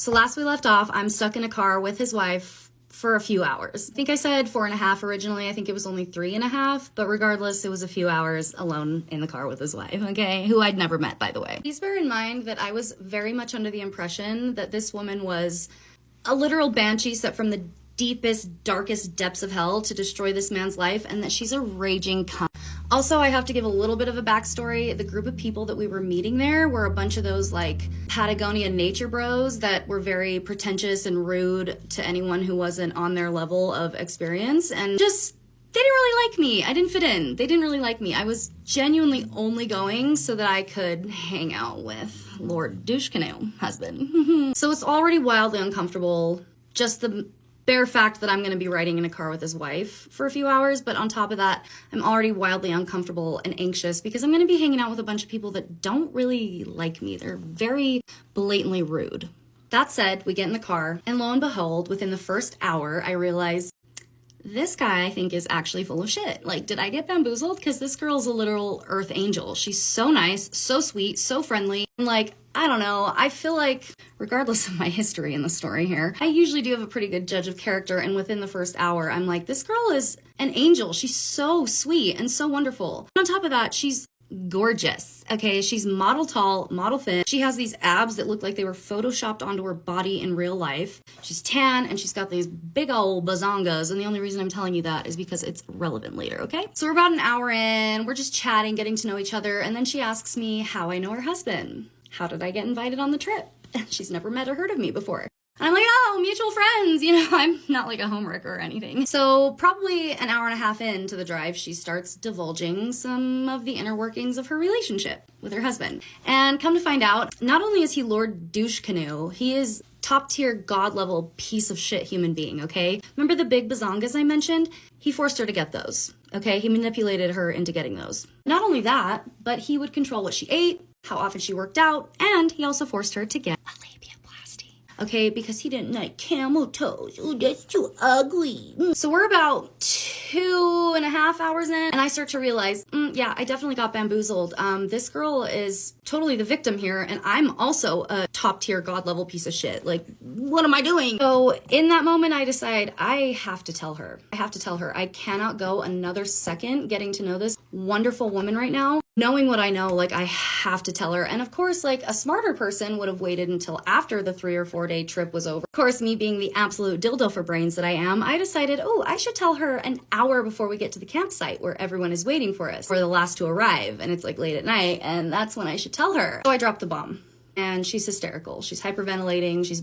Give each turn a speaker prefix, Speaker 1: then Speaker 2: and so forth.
Speaker 1: So last we left off, I'm stuck in a car with his wife for a few hours. I think I said 4.5 originally. I think it was only 3.5, but regardless, it was a few hours alone in the car with his wife, okay? Who I'd never met, by the way. Please bear in mind that I was very much under the impression that this woman was a literal banshee set from the deepest, darkest depths of hell to destroy this man's life, and that she's a raging cunt. Also, I have to give a little bit of a backstory. The group of people that we were meeting there were a bunch of those like Patagonia nature bros that were very pretentious and rude to anyone who wasn't on their level of experience, and just they didn't really like me. I didn't fit in. They didn't really like me. I was genuinely only going so that I could hang out with Lord Douche Canoe husband. So it's already wildly uncomfortable. Just the bare fact that I'm going to be riding in a car with his wife for a few hours, but on top of that, I'm already wildly uncomfortable and anxious because I'm going to be hanging out with a bunch of people that don't really like me. They're very blatantly rude. That said, we get in the car, and lo and behold, within the first hour, I realize this guy, I think, is actually full of shit. Like, did I get bamboozled? Because this girl's a literal earth angel. She's so nice, so sweet, so friendly, and like, I don't know, I feel like, regardless of my history in the story here, I usually do have a pretty good judge of character, and within the first hour, I'm like, this girl is an angel. She's so sweet and so wonderful. And on top of that, she's gorgeous, okay? She's model tall, model thin. She has these abs that look like they were photoshopped onto her body in real life. She's tan, and she's got these big old bazongas, and the only reason I'm telling you that is because it's relevant later, okay? So we're about an hour in, we're just chatting, getting to know each other, and then she asks me how I know her husband. How did I get invited on the trip? She's never met or heard of me before. And I'm like, oh, mutual friends, you know, I'm not like a homewrecker or anything. So probably an hour and a half into the drive, she starts divulging some of the inner workings of her relationship with her husband. And come to find out, not only is he Lord Douche Canoe, he is top tier god level piece of shit human being, okay? Remember the big bazongas I mentioned? He forced her to get those, okay? He manipulated her into getting those. Not only that, but he would control what she ate, how often she worked out, and he also forced her to get a labiaplasty, okay, because he didn't like camel toes. Ooh, that's too ugly. So we're about 2.5 hours in, and I start to realize, yeah, I definitely got bamboozled. This girl is totally the victim here, and I'm also a top tier god level piece of shit. Like, what am I doing? So in that moment, I decide I have to tell her. I have to tell her. I cannot go another second getting to know this wonderful woman right now. Knowing what I know, like, I have to tell her. And of course, like, a smarter person would have waited until after the 3 or 4 day trip was over. Of course, me being the absolute dildo for brains that I am, I decided, oh, I should tell her an hour before we get to the campsite where everyone is waiting for us. We're the last to arrive, and it's like late at night, and that's when I should tell her. So I dropped the bomb. And she's hysterical. She's hyperventilating. She's